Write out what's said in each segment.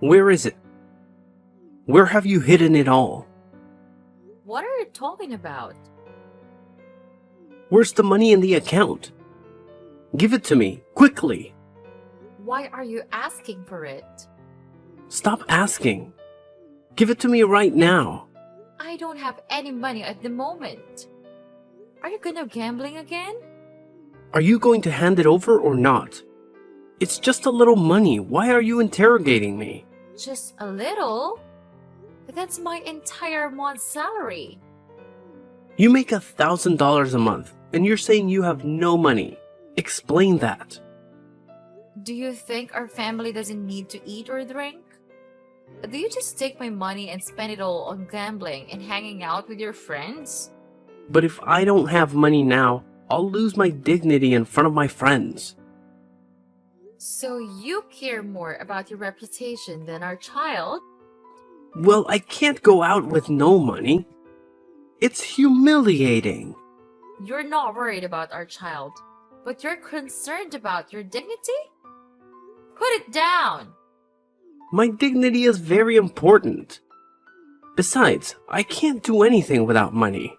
Where is it? Where have you hidden it all? What are you talking about? Where's the money in the account? Give it to me, quickly. Why are you asking for it? Stop asking. Give it to me right now. I don't have any money at the moment. Are you gonna gambling again? Are you going to hand it over or not? It's just a little money. Why are you interrogating me? Just a little? That's my entire month's salary. You make $1,000 a month, and you're saying you have no money. Explain that. Do you think our family doesn't need to eat or drink? Do you just take my money and spend it all on gambling and hanging out with your friends? But if I don't have money now, I'll lose my dignity in front of my friends. So you care more about your reputation than our child? Well, I can't go out with no money. It's humiliating. You're not worried about our child, but you're concerned about your dignity? Put it down! My dignity is very important. Besides, I can't do anything without money.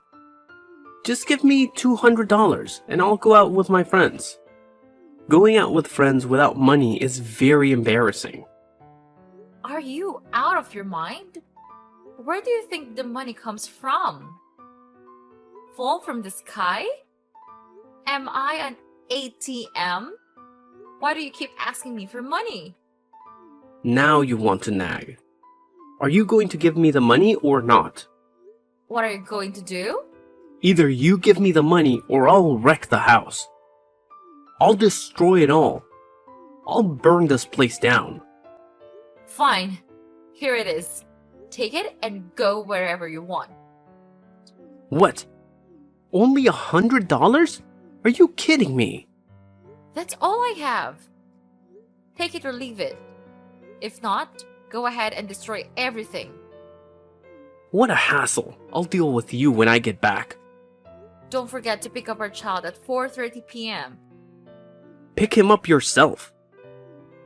Just give me $200 and I'll go out with my friends. Going out with friends without money is very embarrassing. Are you out of your mind? Where do you think the money comes from? Fall from the sky? Am I an ATM? Why do you keep asking me for money? Now you want to nag. Are you going to give me the money or not? What are you going to do? Either you give me the money or I'll wreck the house. I'll destroy it all. I'll burn this place down. Fine. Here it is. Take it and go wherever you want. What? Only $100? Are you kidding me? That's all I have. Take it or leave it. If not, go ahead and destroy everything. What a hassle. I'll deal with you when I get back. Don't forget to pick up our child at 4:30 p.m. Pick him up yourself.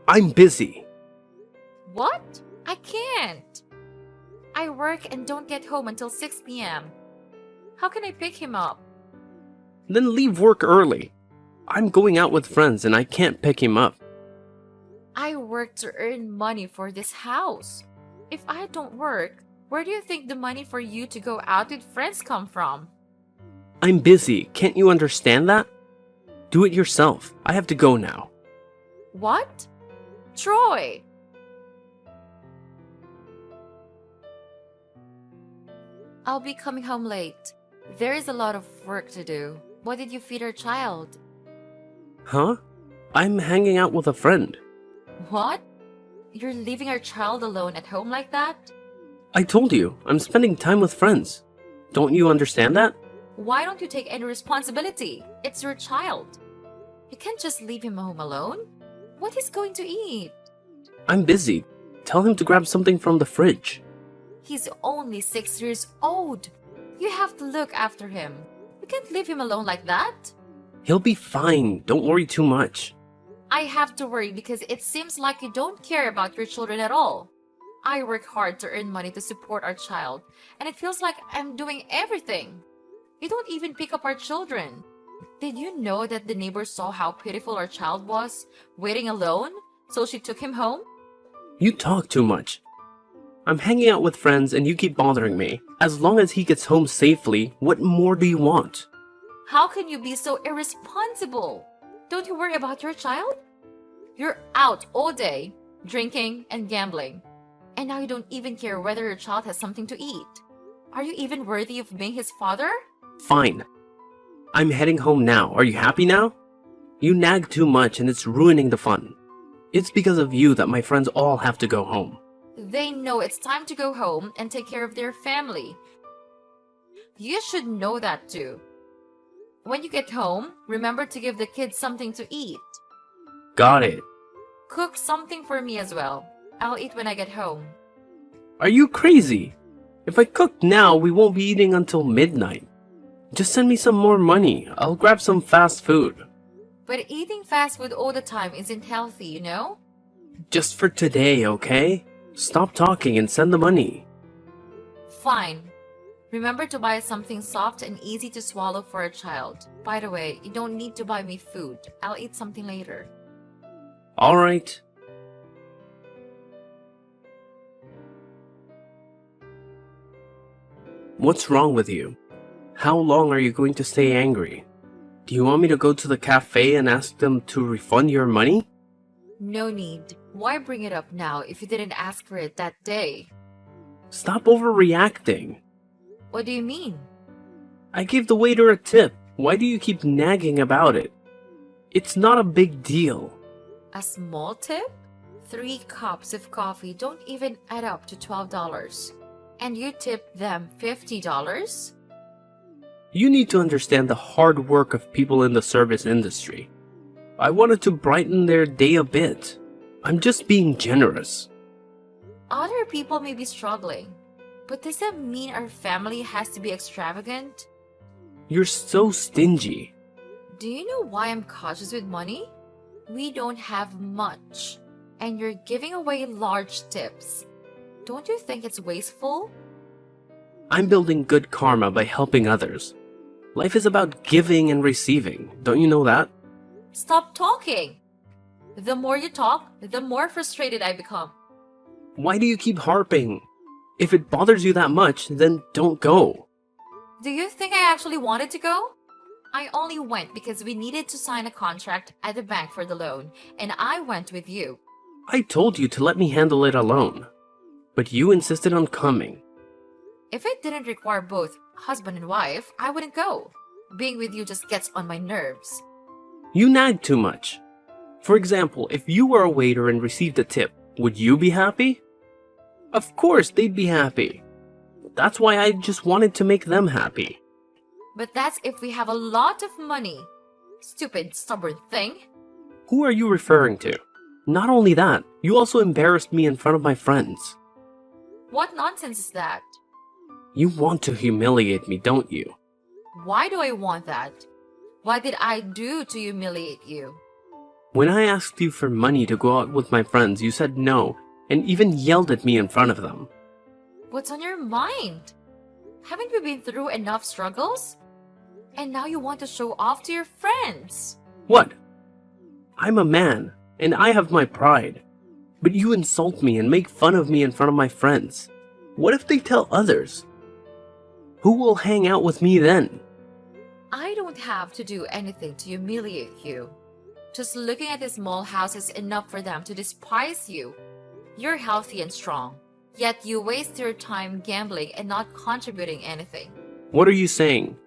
I'm busy. What? I can't. I work and don't get home until 6 p.m. How can I pick him up? Then leave work early. I'm going out with friends and I can't pick him up. I work to earn money for this house. If I don't work, where do you think the money for you to go out with friends come from? I'm busy. Can't you understand that? Do it yourself. I have to go now. What? Troy! I'll be coming home late. There is a lot of work to do. What did you feed our child? Huh? I'm hanging out with a friend. What? You're leaving our child alone at home like that? I told you, I'm spending time with friends. Don't you understand that? Why don't you take any responsibility? It's your child. You can't just leave him home alone. What is going to eat? I'm busy. Tell him to grab something from the fridge. He's only 6 years old. You have to look after him. You can't leave him alone like that. He'll be fine. Don't worry too much. I have to worry because it seems like you don't care about your children at all. I work hard to earn money to support our child, and it feels like I'm doing everything. You don't even pick up our children. Did you know that the neighbor saw how pitiful our child was, waiting alone, so she took him home? You talk too much. I'm hanging out with friends and you keep bothering me. As long as he gets home safely, what more do you want? How can you be so irresponsible? Don't you worry about your child? You're out all day, drinking and gambling. And now you don't even care whether your child has something to eat. Are you even worthy of being his father? Fine. I'm heading home now. Are you happy now? You nag too much and it's ruining the fun. It's because of you that my friends all have to go home. They know it's time to go home and take care of their family. You should know that too. When you get home, remember to give the kids something to eat. Got it. Cook something for me as well. I'll eat when I get home. Are you crazy? If I cook now, we won't be eating until midnight. Just send me some more money. I'll grab some fast food. But eating fast food all the time isn't healthy, you know? Just for today, okay? Stop talking and send the money. Fine. Remember to buy something soft and easy to swallow for a child. By the way, you don't need to buy me food. I'll eat something later. Alright. What's wrong with you? How long are you going to stay angry? Do you want me to go to the cafe and ask them to refund your money? No need. Why bring it up now if you didn't ask for it that day? Stop overreacting. What do you mean? I gave the waiter a tip. Why do you keep nagging about it? It's not a big deal. A small tip? 3 cups of coffee don't even add up to $12. And you tip them $50? You need to understand the hard work of people in the service industry. I wanted to brighten their day a bit. I'm just being generous. Other people may be struggling, but does that mean our family has to be extravagant? You're so stingy. Do you know why I'm cautious with money? We don't have much, and you're giving away large tips. Don't you think it's wasteful? I'm building good karma by helping others. Life is about giving and receiving. Don't you know that? Stop talking! The more you talk, the more frustrated I become. Why do you keep harping? If it bothers you that much, then don't go. Do you think I actually wanted to go? I only went because we needed to sign a contract at the bank for the loan, and I went with you. I told you to let me handle it alone. But you insisted on coming. If it didn't require both husband and wife, I wouldn't go. Being with you just gets on my nerves. You nag too much. For example, if you were a waiter and received a tip, would you be happy? Of course they'd be happy. That's why I just wanted to make them happy. But that's if we have a lot of money. Stupid, stubborn thing. Who are you referring to? Not only that, you also embarrassed me in front of my friends. What nonsense is that? You want to humiliate me, don't you? Why do I want that? What did I do to humiliate you? When I asked you for money to go out with my friends, you said no, and even yelled at me in front of them. What's on your mind? Haven't we been through enough struggles? And now you want to show off to your friends. What? I'm a man, and I have my pride. But you insult me and make fun of me in front of my friends. What if they tell others? Who will hang out with me then? I don't have to do anything to humiliate you. Just looking at this small house is enough for them to despise you. You're healthy and strong, yet you waste your time gambling and not contributing anything. What are you saying?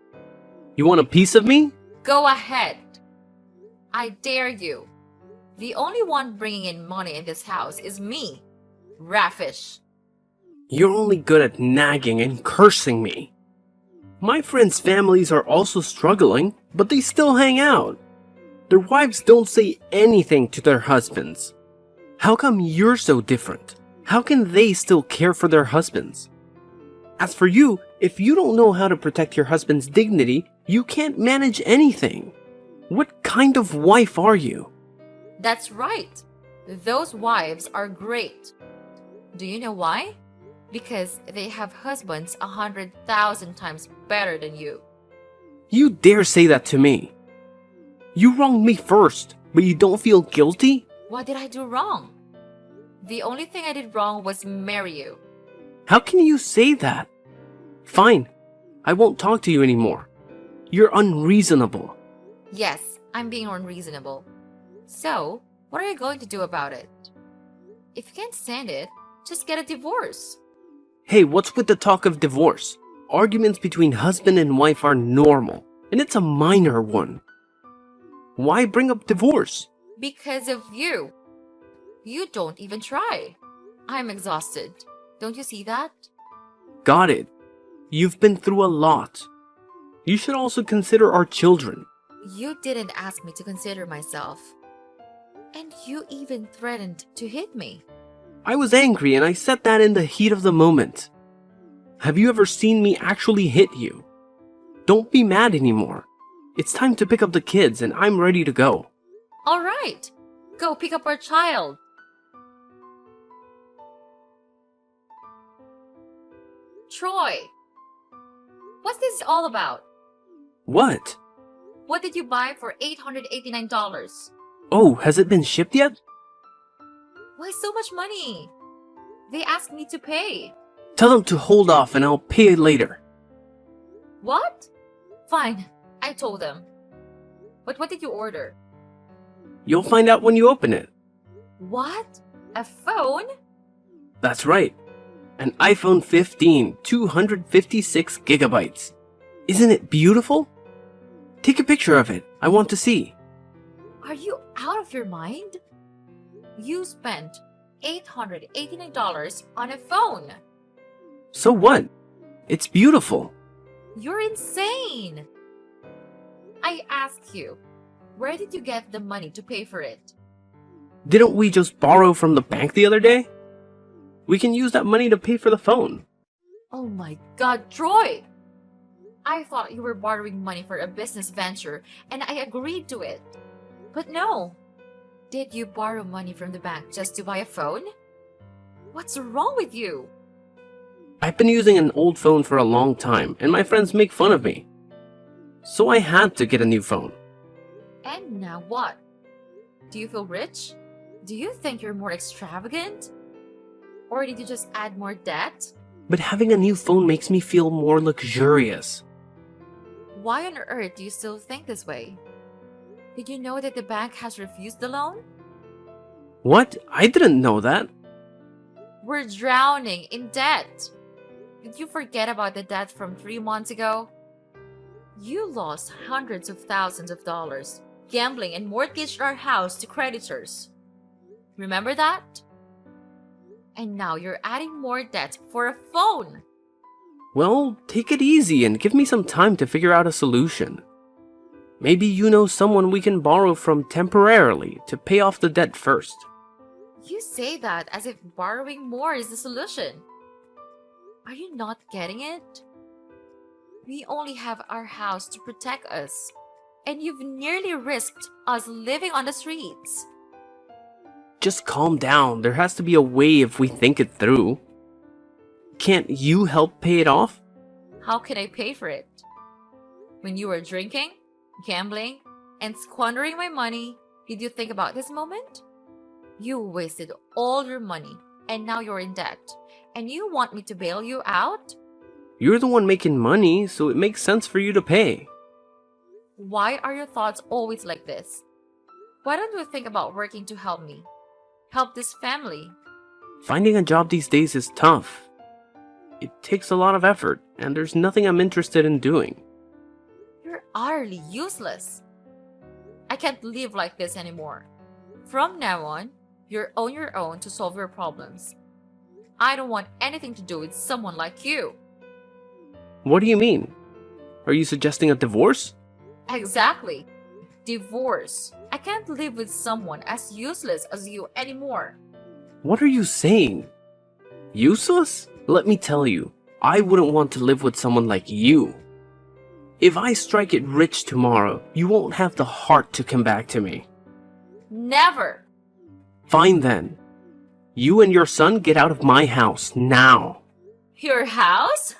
You want a piece of me? Go ahead. I dare you. The only one bringing in money in this house is me, Raffish. You're only good at nagging and cursing me. My friends' families are also struggling, but they still hang out. Their wives don't say anything to their husbands. How come you're so different? How can they still care for their husbands? As for you, if you don't know how to protect your husband's dignity, you can't manage anything. What kind of wife are you? That's right. Those wives are great. Do you know why? Because they have husbands 100,000 times better than you. You dare say that to me? You wronged me first, but you don't feel guilty? What did I do wrong? The only thing I did wrong was marry you. How can you say that? Fine, I won't talk to you anymore. You're unreasonable. Yes, I'm being unreasonable. So, what are you going to do about it? If you can't stand it, just get a divorce. Hey, what's with the talk of divorce? Arguments between husband and wife are normal, and it's a minor one. Why bring up divorce? Because of you. You don't even try. I'm exhausted. Don't you see that? Got it. You've been through a lot. You should also consider our children. You didn't ask me to consider myself. And you even threatened to hit me. I was angry and I said that in the heat of the moment. Have you ever seen me actually hit you? Don't be mad anymore. It's time to pick up the kids and I'm ready to go. All right. Go pick up our child. Troy, what's this all about? What? What did you buy for $889? Oh, has it been shipped yet? Why so much money? They asked me to pay. Tell them to hold off and I'll pay it later. What? Fine, I told them. But what did you order? You'll find out when you open it. What? A phone? That's right. An iPhone 15, 256 gigabytes. Isn't it beautiful? Take a picture of it. I want to see. Are you out of your mind? You spent $889 on a phone. So what? It's beautiful. You're insane. I asked you, where did you get the money to pay for it? Didn't we just borrow from the bank the other day? We can use that money to pay for the phone. Oh my God, Troy! I thought you were borrowing money for a business venture and I agreed to it. But no. Did you borrow money from the bank just to buy a phone? What's wrong with you? I've been using an old phone for a long time and my friends make fun of me. So I had to get a new phone. And now what? Do you feel rich? Do you think you're more extravagant? Or did you just add more debt? But having a new phone makes me feel more luxurious. Why on earth do you still think this way? Did you know that the bank has refused the loan? What? I didn't know that. We're drowning in debt. Did you forget about the debt from 3 months ago? You lost hundreds of thousands of dollars gambling and mortgaged our house to creditors. Remember that? And now you're adding more debt for a phone. Well, take it easy and give me some time to figure out a solution. Maybe you know someone we can borrow from temporarily to pay off the debt first. You say that as if borrowing more is the solution. Are you not getting it? We only have our house to protect us, and you've nearly risked us living on the streets. Just calm down. There has to be a way if we think it through. Can't you help pay it off? How can I pay for it? When you were drinking, gambling, and squandering my money, did you think about this moment? You wasted all your money, and now you're in debt, and you want me to bail you out? You're the one making money, so it makes sense for you to pay. Why are your thoughts always like this? Why don't you think about working to help me? Help this family? Finding a job these days is tough. It takes a lot of effort, and there's nothing I'm interested in doing. You're utterly useless. I can't live like this anymore. From now on, you're on your own to solve your problems. I don't want anything to do with someone like you. What do you mean? Are you suggesting a divorce? Exactly. Divorce. I can't live with someone as useless as you anymore. What are you saying? Useless? Let me tell you, I wouldn't want to live with someone like you. If I strike it rich tomorrow, you won't have the heart to come back to me. Never. Fine then. You and your son get out of my house now. Your house?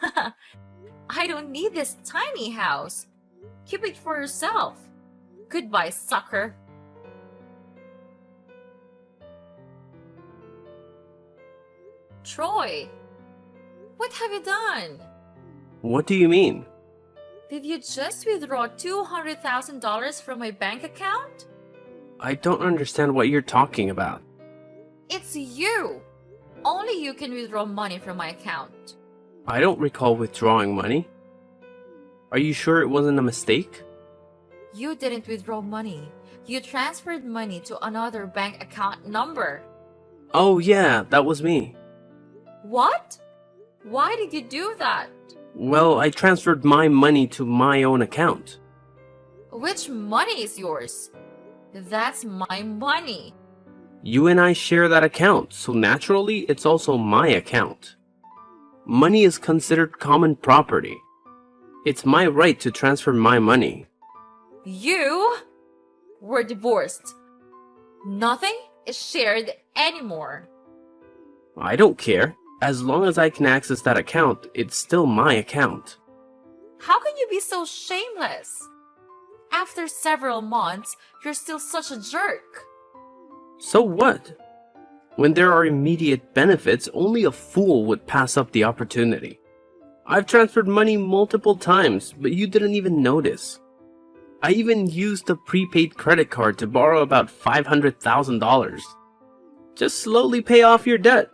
I don't need this tiny house. Keep it for yourself. Goodbye, sucker. Troy, what have you done? What do you mean? Did you just withdraw $200,000 from my bank account? I don't understand what you're talking about. It's you. Only you can withdraw money from my account. I don't recall withdrawing money. Are you sure it wasn't a mistake? You didn't withdraw money. You transferred money to another bank account number. Oh yeah, that was me. What? Why did you do that? Well, I transferred my money to my own account. Which money is yours? That's my money. You and I share that account, so naturally it's also my account. Money is considered common property. It's my right to transfer my money. You were divorced. Nothing is shared anymore. I don't care. As long as I can access that account, it's still my account. How can you be so shameless? After several months, you're still such a jerk. So what? When there are immediate benefits, only a fool would pass up the opportunity. I've transferred money multiple times, but you didn't even notice. I even used a prepaid credit card to borrow about $500,000. Just slowly pay off your debt.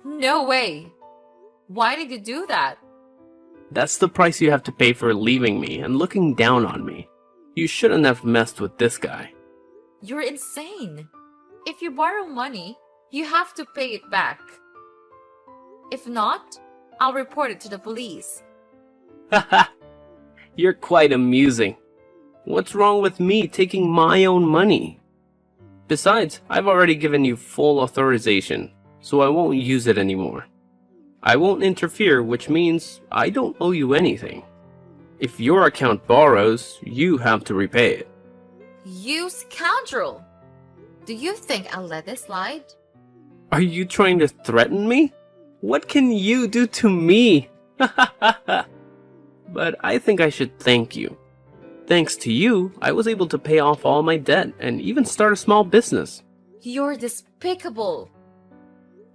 No way. Why did you do that? That's the price you have to pay for leaving me and looking down on me. You shouldn't have messed with this guy. You're insane. If you borrow money, you have to pay it back. If not, I'll report it to the police. Haha, you're quite amusing. What's wrong with me taking my own money? Besides, I've already given you full authorization, so I won't use it anymore. I won't interfere, which means I don't owe you anything. If your account borrows, you have to repay it. You scoundrel! Do you think I'll let this slide? Are you trying to threaten me? What can you do to me? But I think I should thank you. Thanks to you, I was able to pay off all my debt and even start a small business. You're despicable.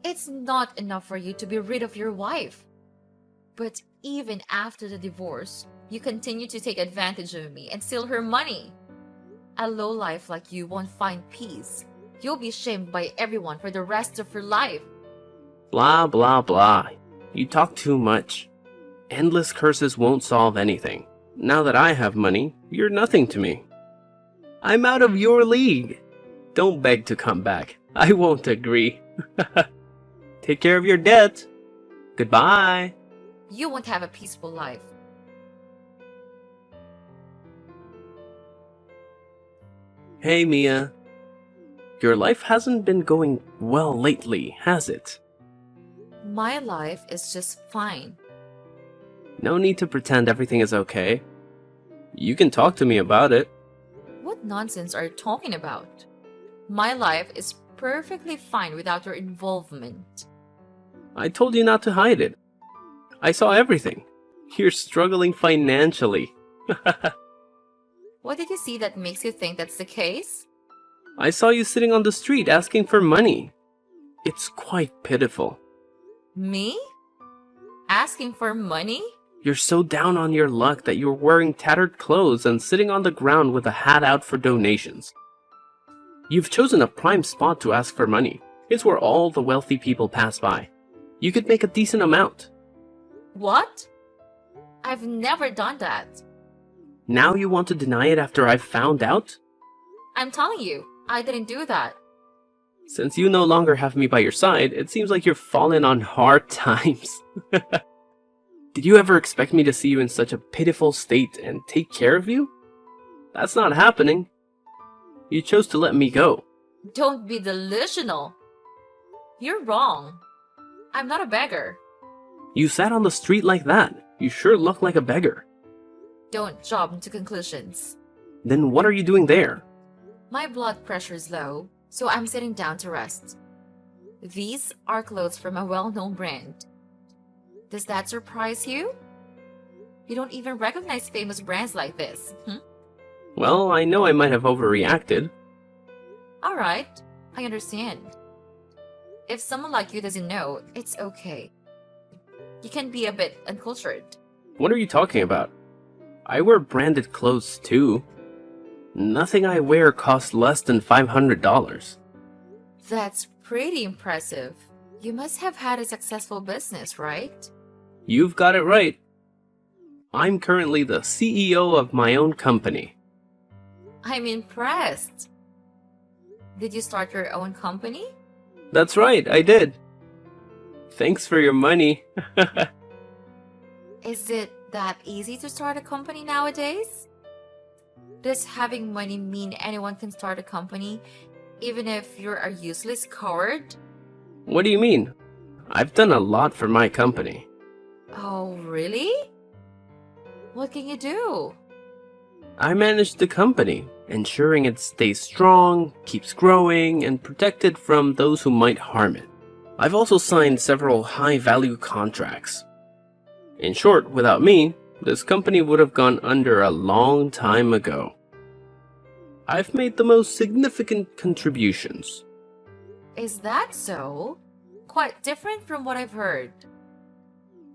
It's not enough for you to be rid of your wife. But even after the divorce, you continue to take advantage of me and steal her money. A lowlife like you won't find peace. You'll be shamed by everyone for the rest of your life. Blah, blah, blah. You talk too much. Endless curses won't solve anything. Now that I have money, you're nothing to me. I'm out of your league. Don't beg to come back. I won't agree. Take care of your debt. Goodbye. You won't have a peaceful life. Hey, Mia. Your life hasn't been going well lately, has it? My life is just fine. No need to pretend everything is okay. You can talk to me about it. What nonsense are you talking about? My life is perfectly fine without your involvement. I told you not to hide it. I saw everything. You're struggling financially. What did you see that makes you think that's the case? I saw you sitting on the street asking for money. It's quite pitiful. Me? Asking for money? You're so down on your luck that you're wearing tattered clothes and sitting on the ground with a hat out for donations. You've chosen a prime spot to ask for money. It's where all the wealthy people pass by. You could make a decent amount. What? I've never done that. Now you want to deny it after I've found out? I'm telling you, I didn't do that. Since you no longer have me by your side, it seems like you're fallen on hard times. Did you ever expect me to see you in such a pitiful state and take care of you? That's not happening. You chose to let me go. Don't be delusional. You're wrong. I'm not a beggar. You sat on the street like that. You sure look like a beggar. Don't jump to conclusions. Then what are you doing there? My blood pressure is low, so I'm sitting down to rest. These are clothes from a well-known brand. Does that surprise you? You don't even recognize famous brands like this. Well, I know I might have overreacted. Alright, I understand. If someone like you doesn't know, it's okay. You can be a bit uncultured. What are you talking about? I wear branded clothes too. Nothing I wear costs less than $500. That's pretty impressive. You must have had a successful business, right? You've got it right. I'm currently the CEO of my own company. I'm impressed. Did you start your own company? That's right, I did. Thanks for your money. Is it that easy to start a company nowadays? Does having money mean anyone can start a company, even if you're a useless coward? What do you mean? I've done a lot for my company. Oh, really? What can you do? I manage the company, ensuring it stays strong, keeps growing, and protected from those who might harm it. I've also signed several high-value contracts. In short, without me, this company would have gone under a long time ago. I've made the most significant contributions. Is that so? Quite different from what I've heard.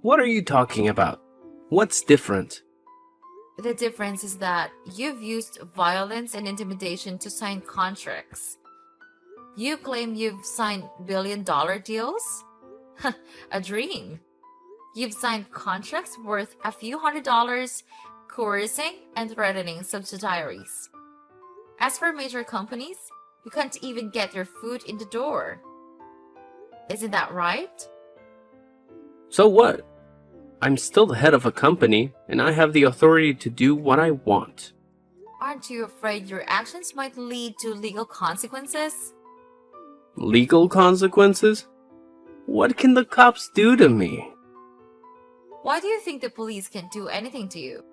What are you talking about? What's different? The difference is that you've used violence and intimidation to sign contracts. You claim you've signed billion-dollar deals? A dream. You've signed contracts worth a few $100s, coercing and threatening subsidiaries. As for major companies, you can't even get your foot in the door. Isn't that right? So what? I'm still the head of a company, and I have the authority to do what I want. Aren't you afraid your actions might lead to legal consequences? Legal consequences? What can the cops do to me? Why do you think the police can't do anything to you?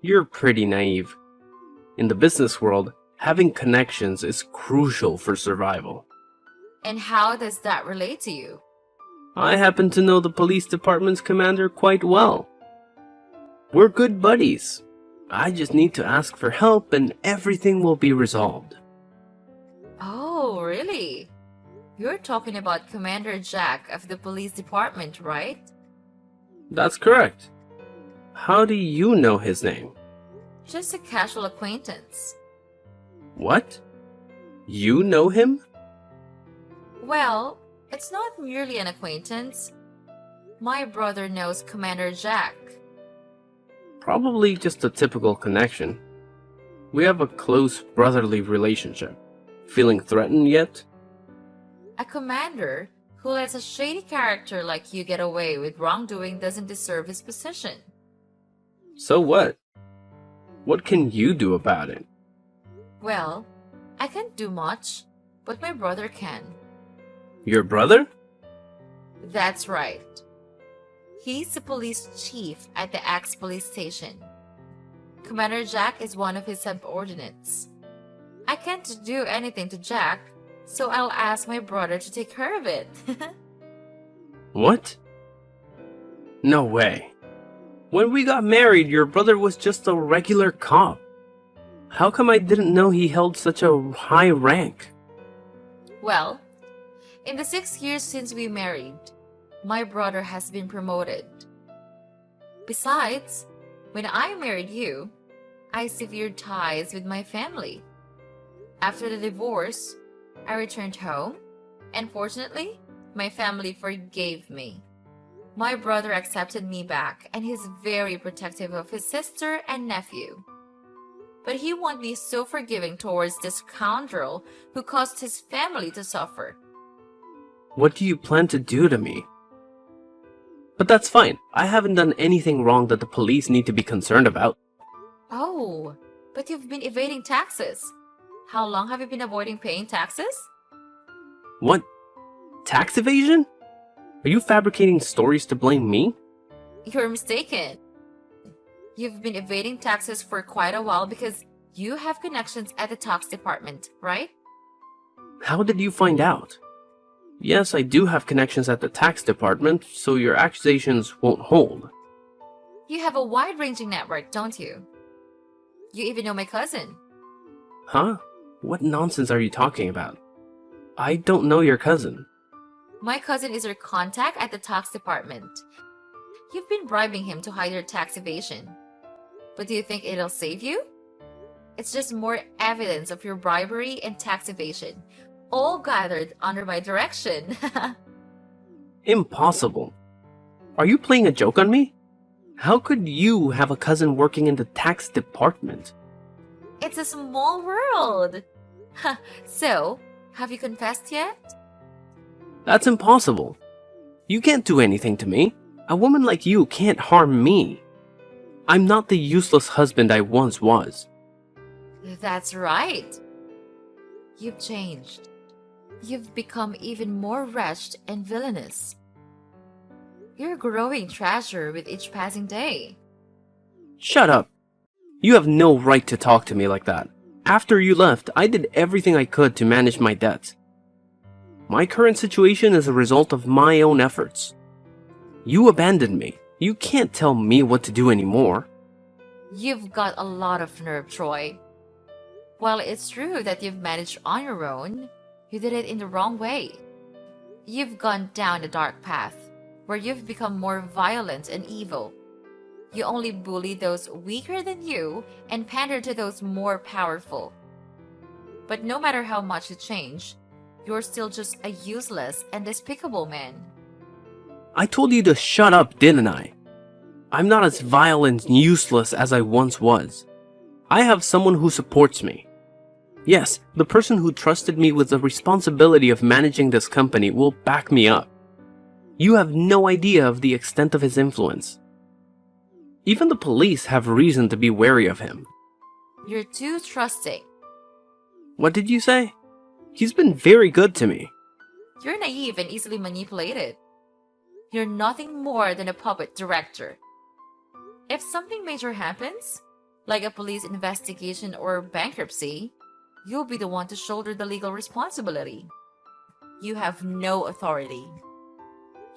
You're pretty naive. In the business world, having connections is crucial for survival. And how does that relate to you? I happen to know the police department's commander quite well. We're good buddies. I just need to ask for help and everything will be resolved. Oh, really? You're talking about Commander Jack of the police department, right? That's correct. How do you know his name? Just a casual acquaintance. What? You know him? Well, it's not merely an acquaintance. My brother knows Commander Jack. Probably just a typical connection. We have a close brotherly relationship. Feeling threatened yet? A commander who lets a shady character like you get away with wrongdoing doesn't deserve his position. So what? What can you do about it? Well, I can't do much, but my brother can. Your brother? That's right. He's the police chief at the Axe police station. Commander Jack is one of his subordinates. I can't do anything to Jack, so I'll ask my brother to take care of it. What? No way. When we got married, your brother was just a regular cop. How come I didn't know he held such a high rank? Well, in the 6 years since we married, my brother has been promoted. Besides, when I married you, I severed ties with my family. After the divorce, I returned home, and fortunately, my family forgave me. My brother accepted me back, and he's very protective of his sister and nephew. But he won't be so forgiving towards this scoundrel who caused his family to suffer. What do you plan to do to me? But that's fine. I haven't done anything wrong that the police need to be concerned about. Oh, but you've been evading taxes. How long have you been avoiding paying taxes? What? Tax evasion? Are you fabricating stories to blame me? You're mistaken. You've been evading taxes for quite a while because you have connections at the tax department, right? How did you find out? Yes, I do have connections at the tax department, so your accusations won't hold. You have a wide-ranging network, don't you? You even know my cousin. Huh? What nonsense are you talking about? I don't know your cousin. My cousin is your contact at the tax department. You've been bribing him to hide your tax evasion. But do you think it'll save you? It's just more evidence of your bribery and tax evasion, all gathered under my direction. Impossible. Are you playing a joke on me? How could you have a cousin working in the tax department? It's a small world. So, have you confessed yet? That's impossible. You can't do anything to me. A woman like you can't harm me. I'm not the useless husband I once was. That's right. You've changed. You've become even more wretched and villainous. You're growing trashier with each passing day. Shut up. You have no right to talk to me like that. After you left, I did everything I could to manage my debts. My current situation is a result of my own efforts. You abandoned me. You can't tell me what to do anymore. You've got a lot of nerve, Troy. While it's true that you've managed on your own, you did it in the wrong way. You've gone down a dark path where you've become more violent and evil. You only bully those weaker than you and pander to those more powerful. But no matter how much you change, you're still just a useless and despicable man. I told you to shut up, didn't I? I'm not as vile and useless as I once was. I have someone who supports me. Yes, the person who trusted me with the responsibility of managing this company will back me up. You have no idea of the extent of his influence. Even the police have reason to be wary of him. You're too trusting. What did you say? He's been very good to me. You're naive and easily manipulated. You're nothing more than a puppet director. If something major happens, like a police investigation or bankruptcy, you'll be the one to shoulder the legal responsibility. You have no authority.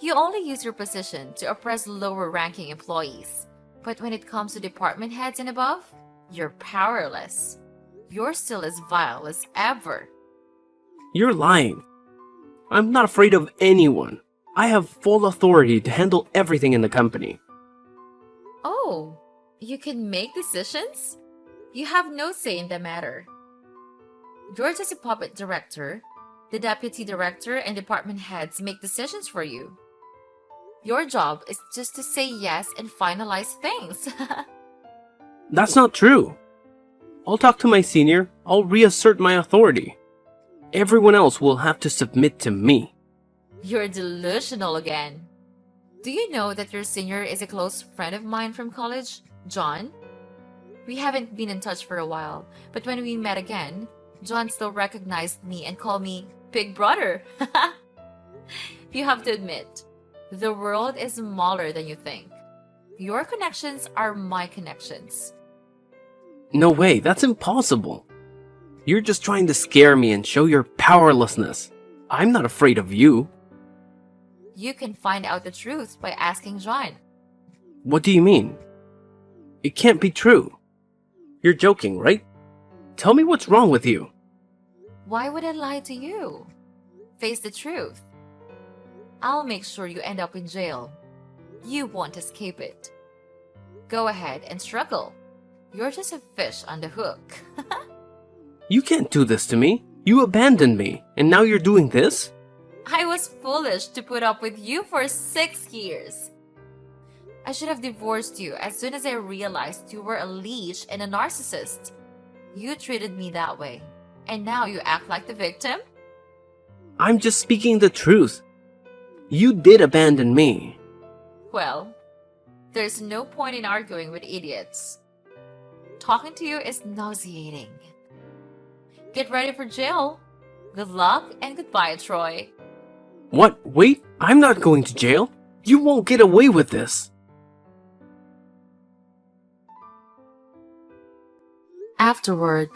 You only use your position to oppress lower-ranking employees. But when it comes to department heads and above, you're powerless. You're still as vile as ever. You're lying. I'm not afraid of anyone. I have full authority to handle everything in the company. Oh, you can make decisions? You have no say in the matter. You're just a puppet director. The deputy director and department heads make decisions for you. Your job is just to say yes and finalize things. That's not true. I'll talk to my senior. I'll reassert my authority. Everyone else will have to submit to me. You're delusional again. Do you know that your senior is a close friend of mine from college, John? We haven't been in touch for a while, but when we met again, John still recognized me and called me Big Brother. You have to admit, the world is smaller than you think. Your connections are my connections. No way, that's impossible. You're just trying to scare me and show your powerlessness. I'm not afraid of you. You can find out the truth by asking John. What do you mean? It can't be true. You're joking, right? Tell me what's wrong with you. Why would I lie to you? Face the truth. I'll make sure you end up in jail. You won't escape it. Go ahead and struggle. You're just a fish on the hook. You can't do this to me. You abandoned me, and now you're doing this? I was foolish to put up with you for 6 years. I should have divorced you as soon as I realized you were a leech and a narcissist. You treated me that way, and now you act like the victim? I'm just speaking the truth. You did abandon me. Well, there's no point in arguing with idiots. Talking to you is nauseating. Get ready for jail. Good luck and goodbye, Troy. What? Wait, I'm not going to jail. You won't get away with this. Afterward,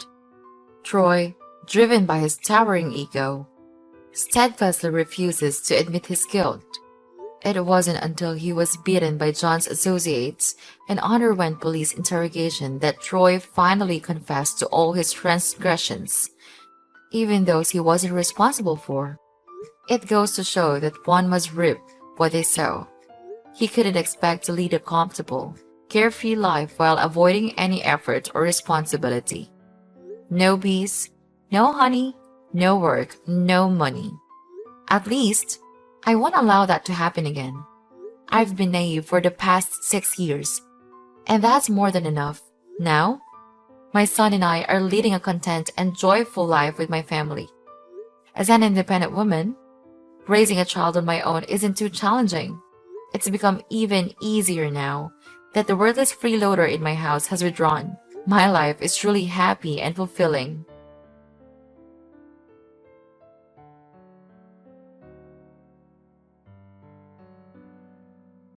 Troy, driven by his towering ego, steadfastly refuses to admit his guilt. It wasn't until he was beaten by John's associates and underwent police interrogation that Troy finally confessed to all his transgressions, even those he wasn't responsible for. It goes to show that one must reap what they sow. He couldn't expect to lead a comfortable, carefree life while avoiding any effort or responsibility. No bees, no honey, no work, no money. At least, I won't allow that to happen again. I've been naive for the past 6 years, and that's more than enough. Now, my son and I are leading a content and joyful life with my family. As an independent woman, raising a child on my own isn't too challenging. It's become even easier now that the worthless freeloader in my house has withdrawn. My life is truly happy and fulfilling.